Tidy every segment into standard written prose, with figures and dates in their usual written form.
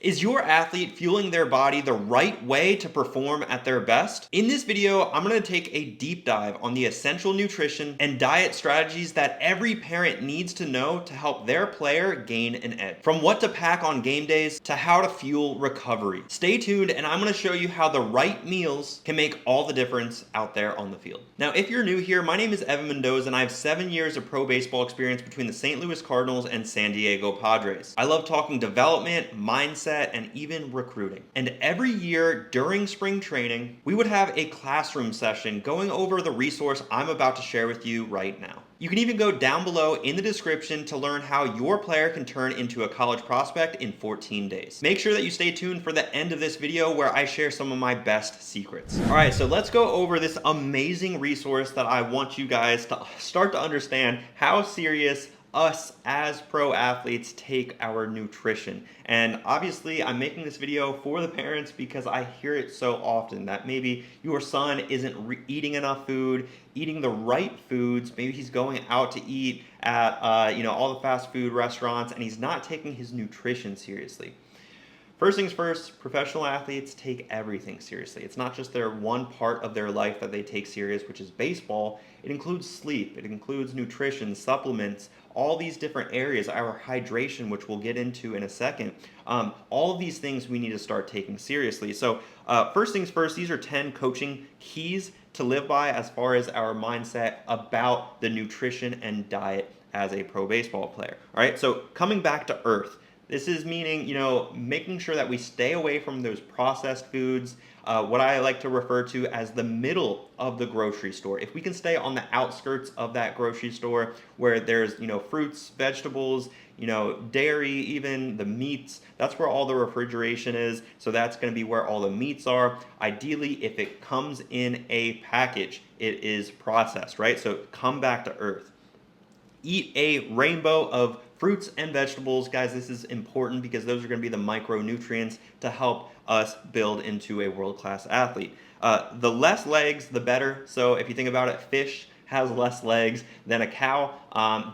Is your athlete fueling their body the right way to perform at their best? In this video, I'm going to take a deep dive on the essential nutrition and diet strategies that every parent needs to know to help their player gain an edge. From what to pack on game days to how to fuel recovery. Stay tuned and I'm going to show you how the right meals can make all the difference out there on the field. Now, if you're new here, my name is Evan Mendoza and I have 7 years of pro baseball experience between the St. Louis Cardinals and San Diego Padres. I love talking development, mindset, and even recruiting. And every year during spring training, we would have a classroom session going over the resource I'm about to share with you right now. You can even go down below in the description to learn how your player can turn into a college prospect in 14 days. Make sure that you stay tuned for the end of this video where I share some of my best secrets. All right, so let's go over this amazing resource that I want you guys to start to understand how serious us as pro athletes take our nutrition. And obviously I'm making this video for the parents because I hear it so often that maybe your son isn't eating enough food, eating the right foods. Maybe he's going out to eat at all the fast food restaurants and he's not taking his nutrition seriously. First things first, professional athletes take everything seriously. It's not just their one part of their life that they take serious, which is baseball. It includes sleep, it includes nutrition, supplements, all these different areas, our hydration, which we'll get into in a second. All of these things we need to start taking seriously. So first things first, these are 10 coaching keys to live by as far as our mindset about the nutrition and diet as a pro baseball player. All right, so coming back to earth. This is meaning, making sure that we stay away from those processed foods, what I like to refer to as the middle of the grocery store. If we can stay on the outskirts of that grocery store where there's, fruits, vegetables, dairy, even the meats, that's where all the refrigeration is. So that's going to be where all the meats are. Ideally, if it comes in a package, it is processed, right? So come back to earth. Eat a rainbow of fruits and vegetables. Guys, this is important because those are going to be the micronutrients to help us build into a world-class athlete. The less legs, the better. So if you think about it, fish has less legs than a cow,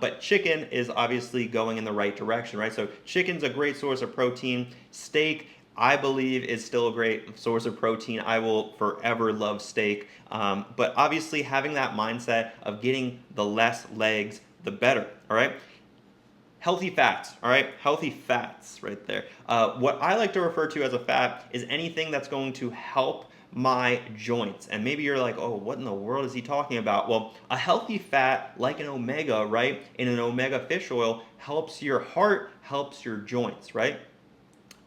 but chicken is obviously going in the right direction, right? So chicken's a great source of protein. Steak, I believe, is still a great source of protein. I will forever love steak. But obviously having that mindset of getting the less legs, the better, all right? Healthy fats, all right? Healthy fats right there. What I like to refer to as a fat is anything that's going to help my joints. And maybe you're like, oh, what in the world is he talking about? Well, a healthy fat, like an omega, right, in an omega fish oil, helps your heart, helps your joints, right?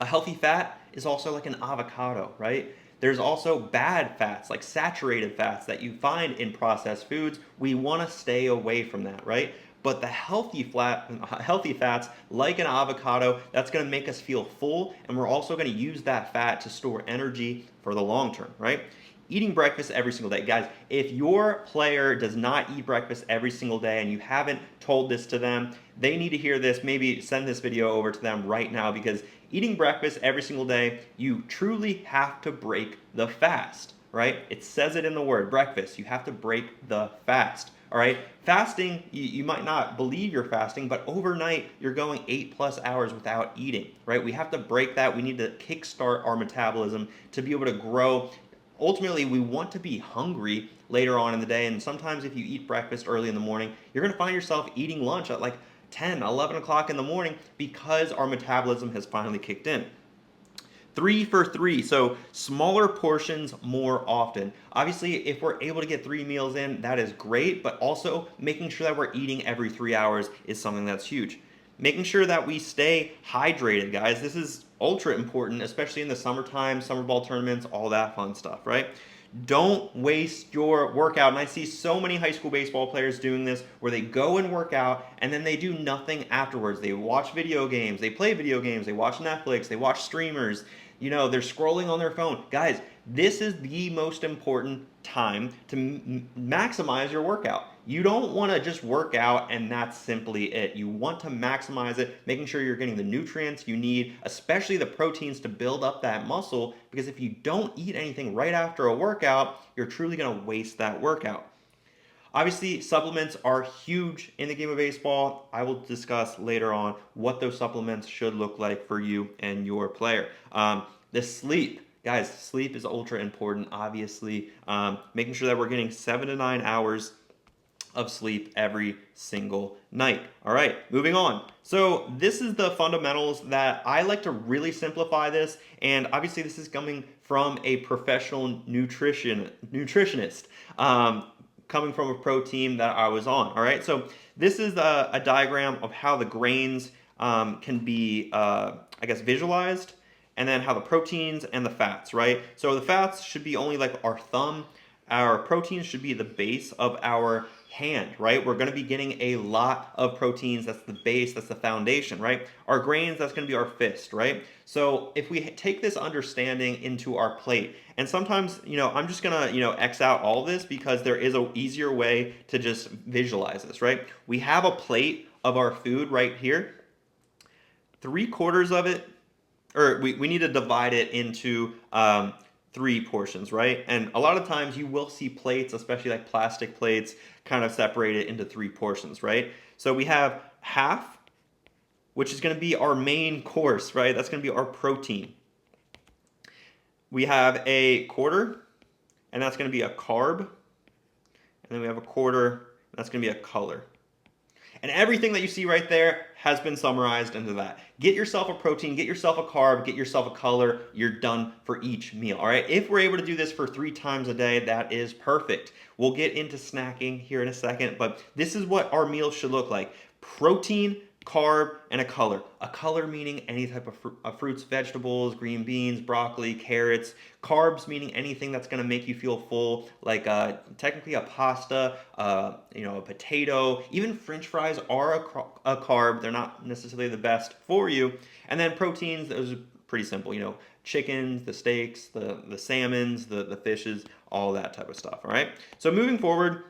A healthy fat is also like an avocado, right? There's also bad fats, like saturated fats that you find in processed foods. We want to stay away from that, right? But the healthy fats, like an avocado, that's going to make us feel full, and we're also going to use that fat to store energy for the long term, right? Eating breakfast every single day. Guys, if your player does not eat breakfast every single day and you haven't told this to them, they need to hear this. Maybe send this video over to them right now, because eating breakfast every single day, you truly have to break the fast, right? It says it in the word, breakfast. You have to break the fast. All right, fasting, you might not believe you're fasting, but overnight you're going 8+ hours without eating, right? We have to break that. We need to kickstart our metabolism to be able to grow. Ultimately, we want to be hungry later on in the day, and sometimes if you eat breakfast early in the morning, you're going to find yourself eating lunch at like 10, 11 o'clock in the morning because our metabolism has finally kicked in. 3 for 3, so smaller portions more often. Obviously, if we're able to get 3 meals in, that is great, but also making sure that we're eating every 3 hours is something that's huge. Making sure that we stay hydrated, guys. This is ultra important, especially in the summertime, summer ball tournaments, all that fun stuff, right? Don't waste your workout. And I see so many high school baseball players doing this where they go and work out and then they do nothing afterwards. They watch video games, they play video games, they watch Netflix, they watch streamers. They're scrolling on their phone. Guys, this is the most important time to maximize your workout. You don't want to just work out and that's simply it. You want to maximize it, making sure you're getting the nutrients you need, especially the proteins to build up that muscle, because if you don't eat anything right after a workout, you're truly going to waste that workout. Obviously, supplements are huge in the game of baseball. I will discuss later on what those supplements should look like for you and your player. The sleep. Guys, sleep is ultra important, obviously. Making sure that we're getting 7 to 9 hours of sleep every single night. All right, moving on. So this is the fundamentals that I like to really simplify this, and obviously this is coming from a professional nutritionist, coming from a pro team that I was on. All right, so this is a diagram of how the grains can be, I guess, visualized, and then how the proteins and the fats, right? So the fats should be only like our thumb. Our proteins should be the base of our hand, right? We're going to be getting a lot of proteins. That's the base, that's the foundation, right? Our grains, that's going to be our fist, right? So if we take this understanding into our plate, and sometimes, I'm just going to, X out all this because there is an easier way to just visualize this, right? We have a plate of our food right here. 3/4 of it, or we need to divide it into 3 portions, right? And a lot of times you will see plates, especially like plastic plates, kind of separated into 3 portions, right? So we have half, which is going to be our main course, right? That's going to be our protein. We have a quarter, and that's going to be a carb. And then we have a quarter, and that's going to be a color. And everything that you see right there has been summarized into that. Get yourself a protein, get yourself a carb, get yourself a color. You're done for each meal. All right. If we're able to do this for 3 times a day, that is perfect. We'll get into snacking here in a second, but this is what our meals should look like: protein, carb, and a color. A color meaning any type of fruits, vegetables, green beans, broccoli, carrots. Carbs meaning anything that's going to make you feel full, like technically a pasta, a potato. Even French fries are a carb. They're not necessarily the best for you. And then proteins, those are pretty simple. Chickens, the steaks, the salmons, the fishes, all that type of stuff. All right. So moving forward,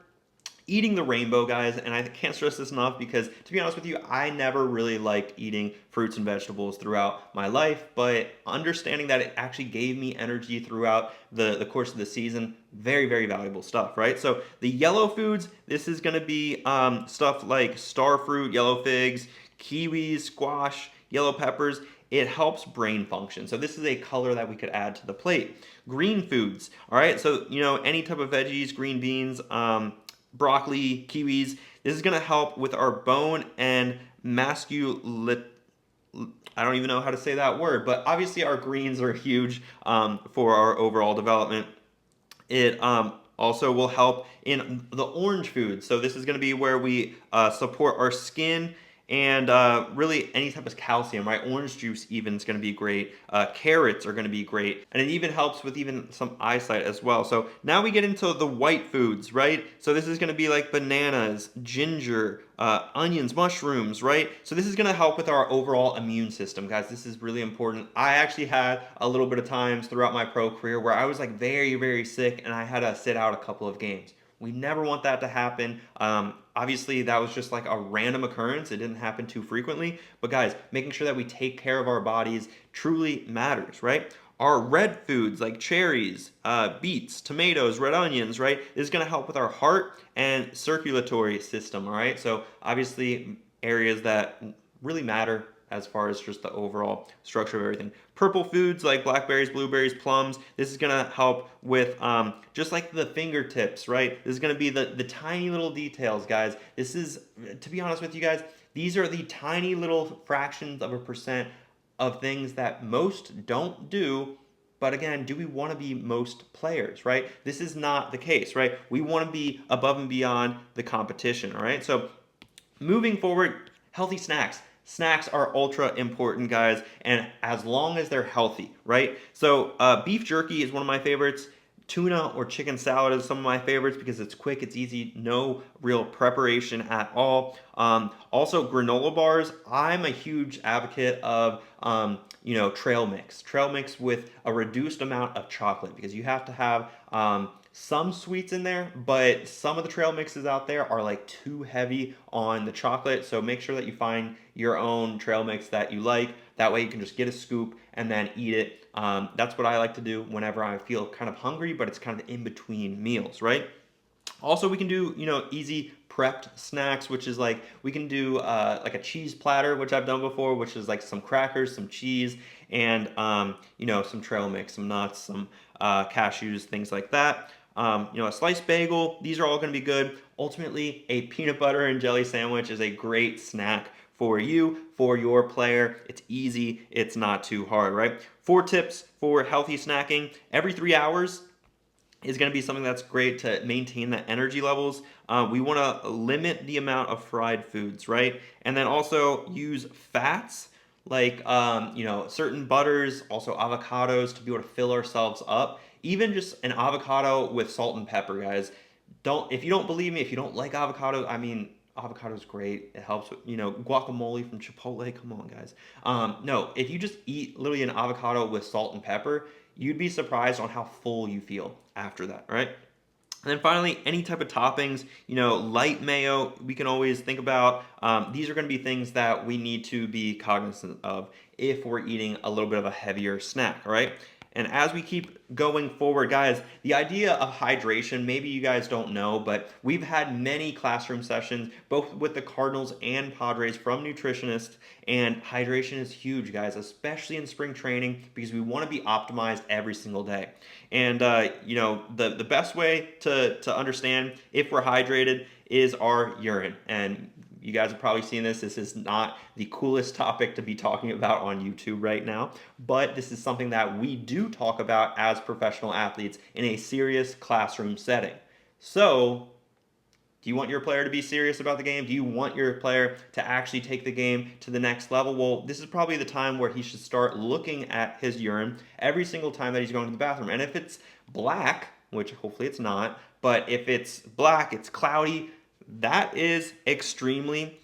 eating the rainbow, guys, and I can't stress this enough because, to be honest with you, I never really liked eating fruits and vegetables throughout my life, but understanding that it actually gave me energy throughout the course of the season, very, very valuable stuff, right? So the yellow foods, this is going to be stuff like star fruit, yellow figs, kiwis, squash, yellow peppers. It helps brain function. So this is a color that we could add to the plate. Green foods, all right? So, any type of veggies, green beans, broccoli, kiwis. This is going to help with our bone and I don't even know how to say that word, but obviously our greens are huge for our overall development. It also will help in the orange foods. So this is going to be where we support our skin and really any type of calcium, right? Orange juice even is going to be great. Carrots are going to be great. And it even helps with even some eyesight as well. So now we get into the white foods, right? So this is going to be like bananas, ginger, onions, mushrooms, right? So this is going to help with our overall immune system, guys. This is really important. I actually had a little bit of times throughout my pro career where I was like very, very sick and I had to sit out a couple of games. We never want that to happen. Obviously, that was just like a random occurrence. It didn't happen too frequently. But guys, making sure that we take care of our bodies truly matters, right? Our red foods like cherries, beets, tomatoes, red onions, right? This is going to help with our heart and circulatory system, all right? So obviously, areas that really matter as far as just the overall structure of everything. Purple foods like blackberries, blueberries, plums. This is gonna help with just like the fingertips, right? This is gonna be the tiny little details, guys. This is, to be honest with you guys, these are the tiny little fractions of a percent of things that most don't do. But again, do we want to be most players, right? This is not the case, right? We want to be above and beyond the competition, all right? So moving forward, healthy snacks. Snacks are ultra important, guys, and as long as they're healthy, right? So beef jerky is one of my favorites. Tuna or chicken salad is some of my favorites because it's quick, it's easy, no real preparation at all. Also, granola bars. I'm a huge advocate of trail mix. Trail mix with a reduced amount of chocolate because you have to have some sweets in there, but some of the trail mixes out there are like too heavy on the chocolate. So make sure that you find your own trail mix that you like. That way you can just get a scoop and then eat it. That's what I like to do whenever I feel kind of hungry, but it's kind of in between meals, right? Also, we can do, easy prepped snacks, which is like we can do like a cheese platter, which I've done before, which is like some crackers, some cheese, and some trail mix, some nuts, some cashews, things like that. A sliced bagel. These are all going to be good. Ultimately, a peanut butter and jelly sandwich is a great snack for you, for your player. It's easy. It's not too hard, right? 4 tips for healthy snacking. Every 3 hours, is going to be something that's great to maintain the energy levels. We want to limit the amount of fried foods, right? And then also use fats like certain butters, also avocados to be able to fill ourselves up. Even just an avocado with salt and pepper, guys. Don't If you don't believe me, if you don't like avocado, I mean, avocado's great. It helps with, guacamole from Chipotle. Come on, guys. No, if you just eat literally an avocado with salt and pepper, you'd be surprised on how full you feel after that, right? And then finally, any type of toppings, light mayo, we can always think about. These are going to be things that we need to be cognizant of if we're eating a little bit of a heavier snack, right? And as we keep going forward, guys, the idea of hydration, maybe you guys don't know, but we've had many classroom sessions, both with the Cardinals and Padres from nutritionists, and hydration is huge, guys, especially in spring training, because we want to be optimized every single day. And, the best way to understand if we're hydrated is our urine. And you guys have probably seen this. This is not the coolest topic to be talking about on YouTube right now, but this is something that we do talk about as professional athletes in a serious classroom setting. So, do you want your player to be serious about the game? Do you want your player to actually take the game to the next level? Well, this is probably the time where he should start looking at his urine every single time that he's going to the bathroom. And if it's black, which hopefully it's not, but if it's black, it's cloudy, that is extremely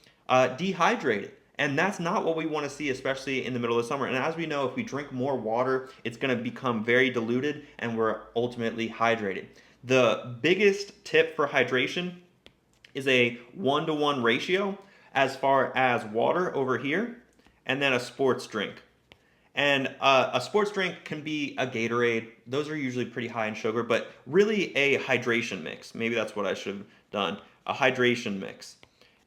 dehydrated. And that's not what we want to see, especially in the middle of the summer. And as we know, if we drink more water, it's going to become very diluted and we're ultimately hydrated. The biggest tip for hydration is a 1-to-1 ratio as far as water over here, and then a sports drink. And a sports drink can be a Gatorade. Those are usually pretty high in sugar, but really a hydration mix. Maybe that's what I should have done. A hydration mix.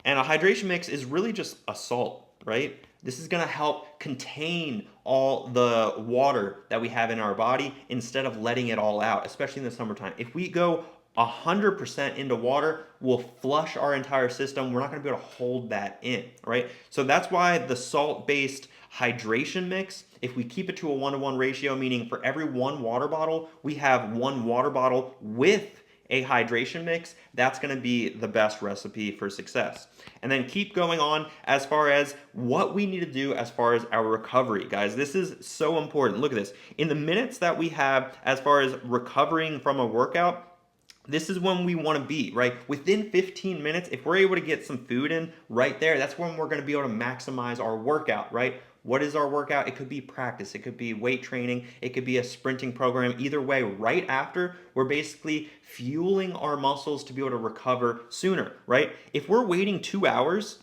And a hydration mix is really just a salt, right? This is going to help contain all the water that we have in our body instead of letting it all out, especially in the summertime. If we go 100% into water, we'll flush our entire system. We're not going to be able to hold that in, right? So that's why the salt-based hydration mix, if we keep it to a 1-to-1 ratio, meaning for every 1 water bottle, we have 1 water bottle with a hydration mix, that's going to be the best recipe for success. And then keep going on as far as what we need to do as far as our recovery. Guys, this is so important. Look at this. In the minutes that we have as far as recovering from a workout, this is when we want to be, right? Within 15 minutes, if we're able to get some food in right there, that's when we're going to be able to maximize our workout, right? What is our workout? It could be practice, it could be weight training, it could be a sprinting program. Either way, right after, we're basically fueling our muscles to be able to recover sooner, right? If we're waiting 2 hours,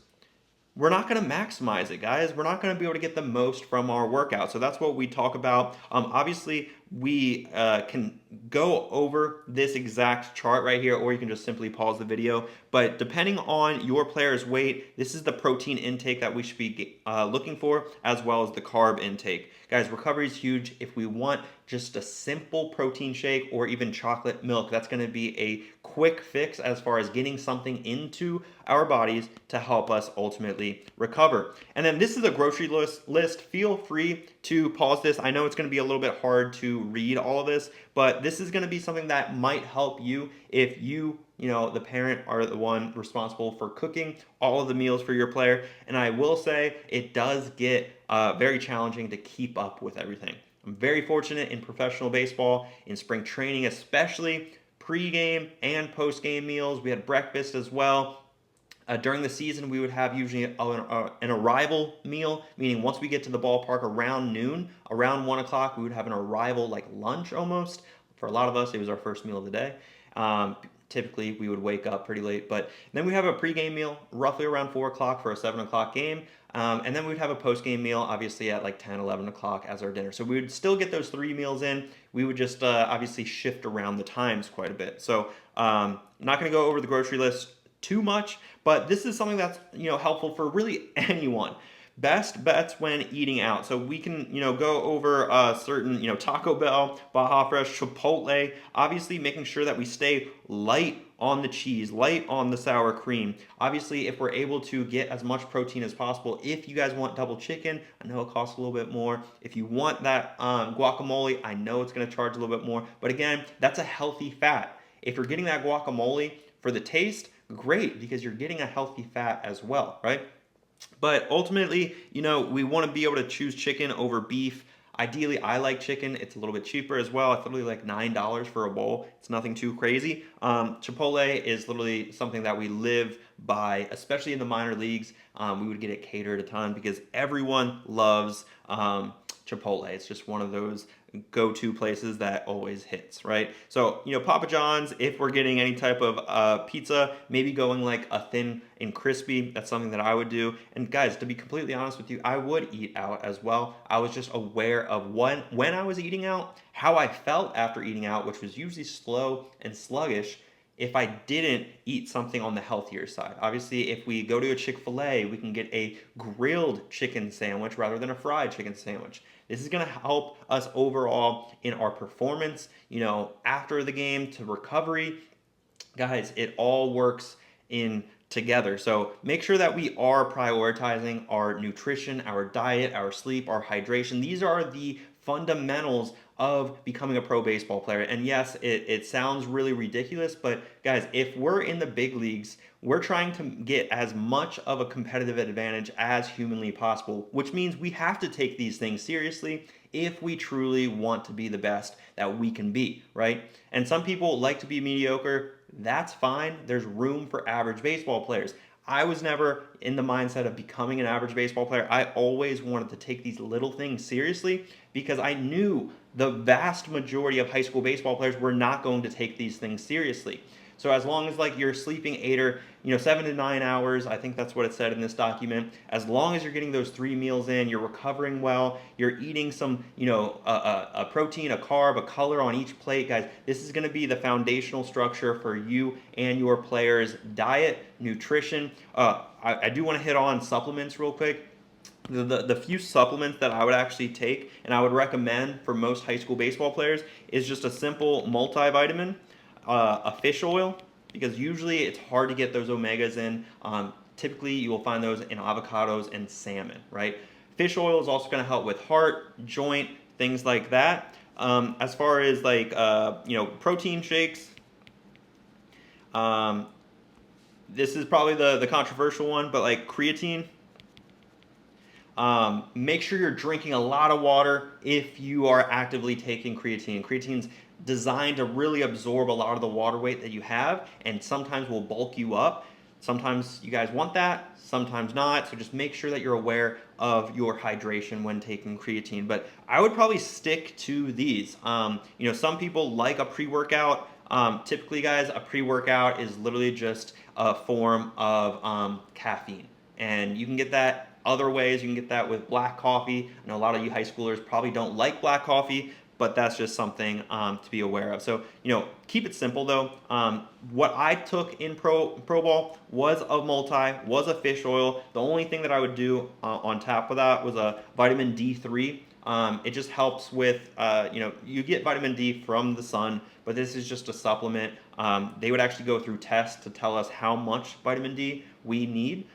we're not going to maximize it, guys. We're not going to be able to get the most from our workout. So that's what we talk about. Obviously, we can go over this exact chart right here, or you can just simply pause the video. But depending on your player's weight, this is the protein intake that we should be looking for, as well as the carb intake. Guys, recovery is huge. If we want just a simple protein shake or even chocolate milk, that's going to be a quick fix as far as getting something into our bodies to help us ultimately recover. And then this is a grocery list. Feel free to pause this. I know it's going to be a little bit hard to read all of this, but this is going to be something that might help you if you, the parent, are the one responsible for cooking all of the meals for your player. And I will say it does get very challenging to keep up with everything. I'm very fortunate in professional baseball, in spring training especially, pre-game and post-game meals. We had breakfast as well. During the season, we would have usually an arrival meal, meaning once we get to the ballpark around noon, around 1 o'clock, we would have an arrival like lunch almost. For a lot of us, it was our first meal of the day. typically we would wake up pretty late. But then we have a pregame meal roughly around 4 o'clock for a 7 o'clock game. And then we'd have a postgame meal, obviously at like 10, 11 o'clock as our dinner. So we would still get those 3 meals in. We would just obviously shift around the times quite a bit. So not going to go over the grocery list too much, but this is something that's helpful for really anyone. Best bets when eating out. So we can, go over certain, Taco Bell, Baja Fresh, Chipotle, obviously making sure that we stay light on the cheese, light on the sour cream. Obviously, if we're able to get as much protein as possible, if you guys want double chicken, I know it costs a little bit more. If you want that guacamole, I know it's going to charge a little bit more. But again, that's a healthy fat. If you're getting that guacamole for the taste, great, because you're getting a healthy fat as well, right? But ultimately, we want to be able to choose chicken over beef. Ideally, I like chicken. It's a little bit cheaper as well. It's literally like $9 for a bowl. It's nothing too crazy. Chipotle is literally something that we live by, especially in the minor leagues. We would get it catered a ton because everyone loves Chipotle. It's just one of those go-to places that always hits, right? So, Papa John's, if we're getting any type of pizza, maybe going like a thin and crispy, that's something that I would do. And guys, to be completely honest with you, I would eat out as well. I was just aware of when I was eating out, how I felt after eating out, which was usually slow and sluggish, if I didn't eat something on the healthier side. Obviously, if we go to a Chick-fil-A, we can get a grilled chicken sandwich rather than a fried chicken sandwich. This is going to help us overall in our performance, after the game to recovery. Guys, it all works in together. So make sure that we are prioritizing our nutrition, our diet, our sleep, our hydration. These are the fundamentals of becoming a pro baseball player. And yes, it sounds really ridiculous, but guys, if we're in the big leagues, we're trying to get as much of a competitive advantage as humanly possible, which means we have to take these things seriously if we truly want to be the best that we can be, right? And some people like to be mediocre. That's fine. There's room for average baseball players. I was never in the mindset of becoming an average baseball player. I always wanted to take these little things seriously because I knew the vast majority of high school baseball players were not going to take these things seriously. So as long as like you're sleeping 7 to 9 hours, I think that's what it said in this document. As long as you're getting those 3 meals in, you're recovering well, you're eating some, a protein, a carb, a color on each plate, guys. This is going to be the foundational structure for you and your players' diet, nutrition. I do want to hit on supplements real quick. The few supplements that I would actually take and I would recommend for most high school baseball players is just a simple multivitamin, a fish oil, because usually it's hard to get those omegas in. Typically, you will find those in avocados and salmon, right? Fish oil is also going to help with heart, joint, things like that. As far as like, protein shakes, this is probably the controversial one, but like creatine. Make sure you're drinking a lot of water if you are actively taking creatine. Creatine's designed to really absorb a lot of the water weight that you have and sometimes will bulk you up. Sometimes you guys want that, sometimes not. So just make sure that you're aware of your hydration when taking creatine. But I would probably stick to these. Some people like a pre-workout. Typically, guys, a pre-workout is literally just a form of caffeine. And you can get that other ways. You can get that with black coffee. I know a lot of you high schoolers probably don't like black coffee, but that's just something to be aware of. So, keep it simple though. What I took in pro ball was was a fish oil. The only thing that I would do on top of that was a vitamin D3. It just helps with, you get vitamin D from the sun, but this is just a supplement. They would actually go through tests to tell us how much vitamin D we need.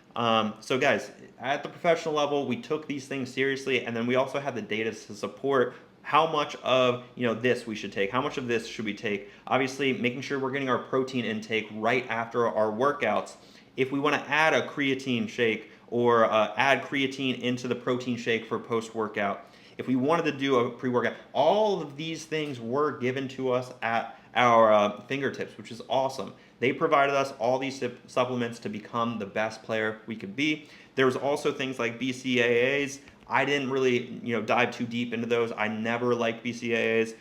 So guys, at the professional level, we took these things seriously, and then we also had the data to support how much of this we should take, how much of this should we take. Obviously, making sure we're getting our protein intake right after our workouts. If we want to add a creatine shake or add creatine into the protein shake for post-workout, if we wanted to do a pre-workout, all of these things were given to us at our fingertips, which is awesome. They provided us all these supplements to become the best player we could be. There was also things like BCAAs. I didn't really, dive too deep into those. I never liked BCAAs.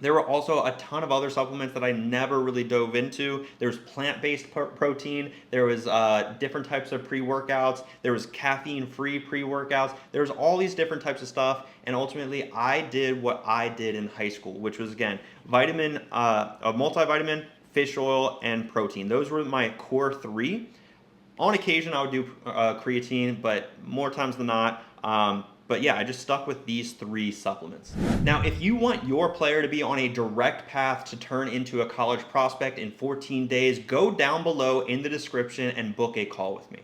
There were also a ton of other supplements that I never really dove into. There's plant-based protein. There was different types of pre-workouts. There was caffeine-free pre-workouts. There was all these different types of stuff. And ultimately, I did what I did in high school, which was, again, a multivitamin, fish oil, and protein. Those were my core three. On occasion, I would do creatine, but more times than not. But yeah, I just stuck with these three supplements. Now, if you want your player to be on a direct path to turn into a college prospect in 14 days, go down below in the description and book a call with me.